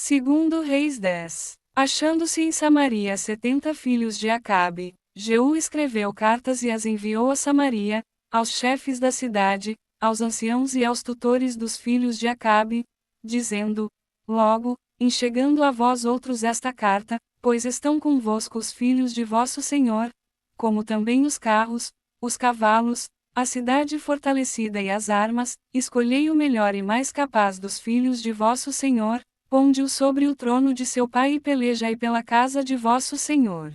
Segundo Reis 10. Achando-se em Samaria 70 filhos de Acabe, Jeú escreveu cartas e as enviou a Samaria, aos chefes da cidade, aos anciãos e aos tutores dos filhos de Acabe, dizendo: Logo, em chegando a vós outros esta carta, pois estão convosco os filhos de vosso senhor, como também os carros, os cavalos, a cidade fortalecida e as armas, escolhei o melhor e mais capaz dos filhos de vosso senhor, ponde-o sobre o trono de seu pai e pelejai pela casa de vosso senhor.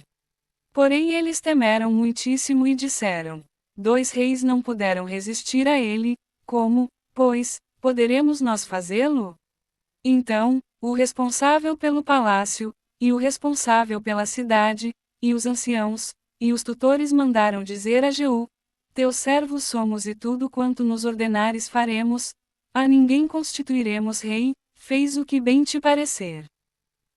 Porém eles temeram muitíssimo e disseram: 2 reis não puderam resistir a ele, como, pois, poderemos nós fazê-lo? Então, o responsável pelo palácio, e o responsável pela cidade, e os anciãos, e os tutores mandaram dizer a Jeú: Teus servos somos e tudo quanto nos ordenares faremos, a ninguém constituiremos rei, fez o que bem te parecer.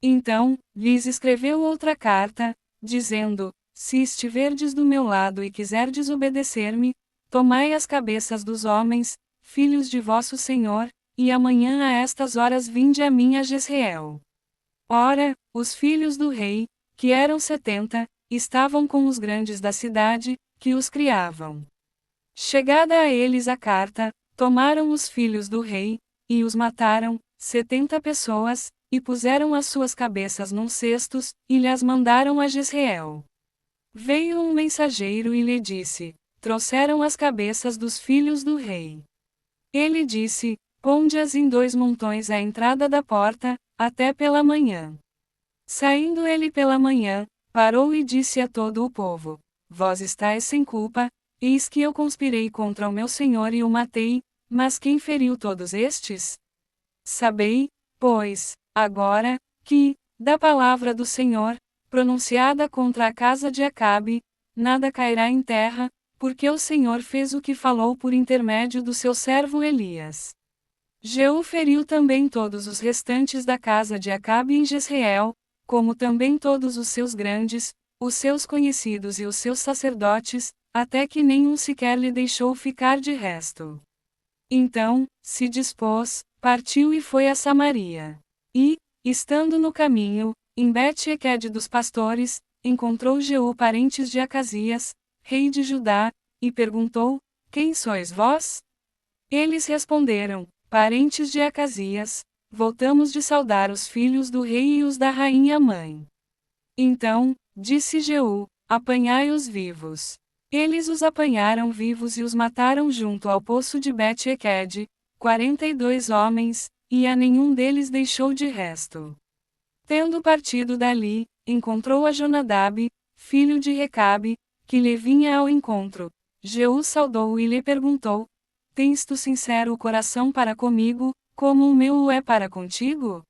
Então, lhes escreveu outra carta, dizendo: Se estiverdes do meu lado e quiserdes obedecer-me, tomai as cabeças dos homens, filhos de vosso senhor, e amanhã a estas horas vinde a mim a Jezreel. Ora, os filhos do rei, que eram 70, estavam com os grandes da cidade, que os criavam. Chegada a eles a carta, tomaram os filhos do rei, e os mataram, 70 pessoas, e puseram as suas cabeças num cestos, e lhes mandaram a Jezreel. Veio um mensageiro e lhe disse: Trouxeram as cabeças dos filhos do rei. Ele disse: Ponde-as em 2 montões à entrada da porta, até pela manhã. Saindo ele pela manhã, parou e disse a todo o povo: Vós estáis sem culpa, eis que eu conspirei contra o meu senhor e o matei, mas quem feriu todos estes? Sabei, pois, agora, que, da palavra do Senhor, pronunciada contra a casa de Acabe, nada cairá em terra, porque o Senhor fez o que falou por intermédio do seu servo Elias. Jeú feriu também todos os restantes da casa de Acabe em Jezreel, como também todos os seus grandes, os seus conhecidos e os seus sacerdotes, até que nenhum sequer lhe deixou ficar de resto. Então, se dispôs, partiu e foi a Samaria. E, estando no caminho, em Bet-Equede dos pastores, encontrou Jeú parentes de Acasias, rei de Judá, e perguntou: Quem sois vós? Eles responderam: Parentes de Acasias, voltamos de saudar os filhos do rei e os da rainha mãe. Então, disse Jeú: Apanhai-os vivos. Eles os apanharam vivos e os mataram junto ao poço de Bet-Equede, 42 homens, e a nenhum deles deixou de resto. Tendo partido dali, encontrou a Jonadab, filho de Recabe, que lhe vinha ao encontro. Jeú saudou-o e lhe perguntou: Tens tu sincero o coração para comigo, como o meu o é para contigo?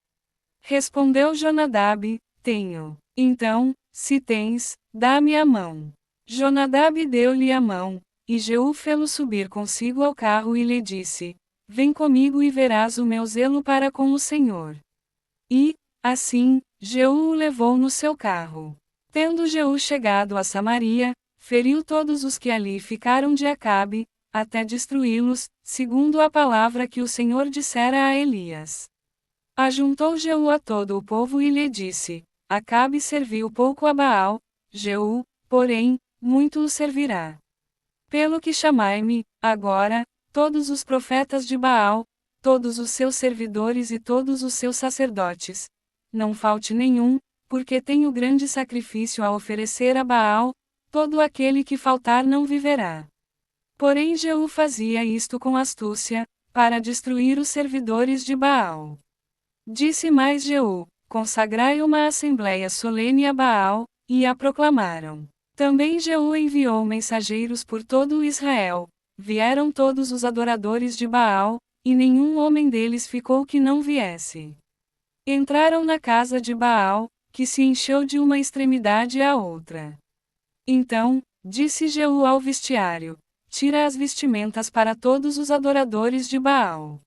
Respondeu Jonadab: Tenho. Então, se tens, dá-me a mão. Jonadab deu-lhe a mão, e Jeú fê-lo subir consigo ao carro e lhe disse: Vem comigo e verás o meu zelo para com o Senhor. E, assim, Jeú o levou no seu carro. Tendo Jeú chegado a Samaria, feriu todos os que ali ficaram de Acabe, até destruí-los, segundo a palavra que o Senhor dissera a Elias. Ajuntou Jeú a todo o povo e lhe disse: Acabe serviu pouco a Baal, Jeú, porém, muito o servirá. Pelo que chamai-me, agora, todos os profetas de Baal, todos os seus servidores e todos os seus sacerdotes. Não falte nenhum, porque tenho grande sacrifício a oferecer a Baal, todo aquele que faltar não viverá. Porém Jeú fazia isto com astúcia, para destruir os servidores de Baal. Disse mais Jeú: Consagrai uma assembleia solene a Baal, e a proclamaram. Também Jeú enviou mensageiros por todo o Israel. Vieram todos os adoradores de Baal, e nenhum homem deles ficou que não viesse. Entraram na casa de Baal, que se encheu de uma extremidade à outra. Então, disse Jeú ao vestiário: Tira as vestimentas para todos os adoradores de Baal.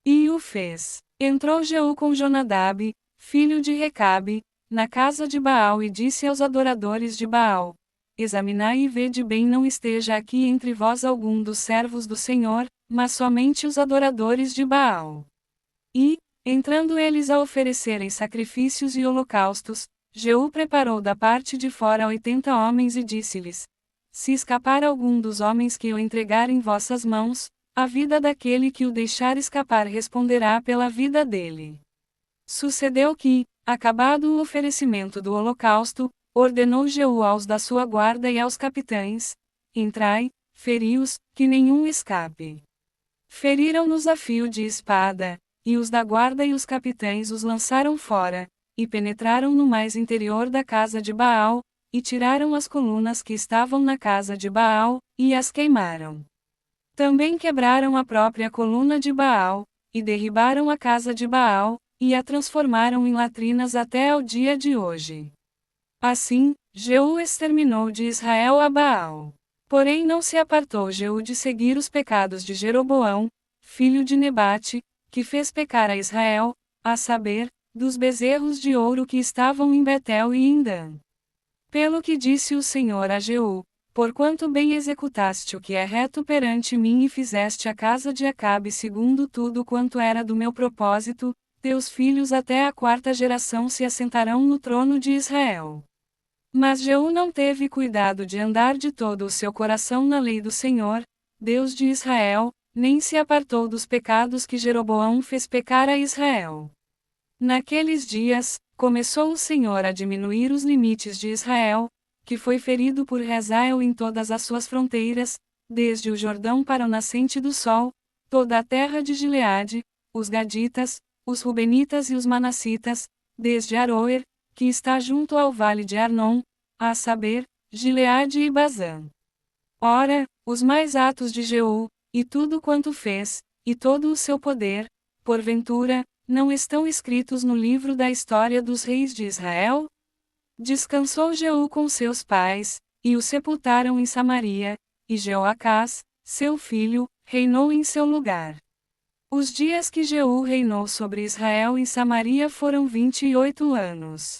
E o fez. Entrou Jeú com Jonadab, filho de Recabe, na casa de Baal e disse aos adoradores de Baal: Examinai e vede bem não esteja aqui entre vós algum dos servos do Senhor, mas somente os adoradores de Baal. E, Entrando eles a oferecerem sacrifícios e holocaustos, Jeú preparou da parte de fora 80 homens e disse-lhes: Se escapar algum dos homens que o entregar em vossas mãos, a vida daquele que o deixar escapar responderá pela vida dele. Sucedeu que, acabado o oferecimento do holocausto, ordenou Jeú aos da sua guarda e aos capitães: Entrai, feri-os, que nenhum escape. Feriram-nos a fio de espada, e os da guarda e os capitães os lançaram fora, e penetraram no mais interior da casa de Baal, e tiraram as colunas que estavam na casa de Baal, e as queimaram. Também quebraram a própria coluna de Baal, e derribaram a casa de Baal, e a transformaram em latrinas até ao dia de hoje. Assim, Jeú exterminou de Israel a Baal. Porém não se apartou Jeú de seguir os pecados de Jeroboão, filho de Nebate, que fez pecar a Israel, a saber, dos bezerros de ouro que estavam em Betel e em Dan. Pelo que disse o Senhor a Jeú: Porquanto bem executaste o que é reto perante mim e fizeste a casa de Acabe segundo tudo quanto era do meu propósito, teus filhos até a 4ª geração se assentarão no trono de Israel. Mas Jeú não teve cuidado de andar de todo o seu coração na lei do Senhor, Deus de Israel, nem se apartou dos pecados que Jeroboão fez pecar a Israel. Naqueles dias, começou o Senhor a diminuir os limites de Israel, que foi ferido por Rezael em todas as suas fronteiras, desde o Jordão para o nascente do sol, toda a terra de Gileade, os Gaditas, os Rubenitas e os Manassitas, desde Aroer, que está junto ao vale de Arnon, a saber, Gileade e Bazã. Ora, os mais atos de Jeú, e tudo quanto fez, e todo o seu poder, porventura, não estão escritos no livro da história dos reis de Israel? Descansou Jeú com seus pais, e o sepultaram em Samaria, e Jeoacás, seu filho, reinou em seu lugar. Os dias que Jeú reinou sobre Israel em Samaria foram 28 anos.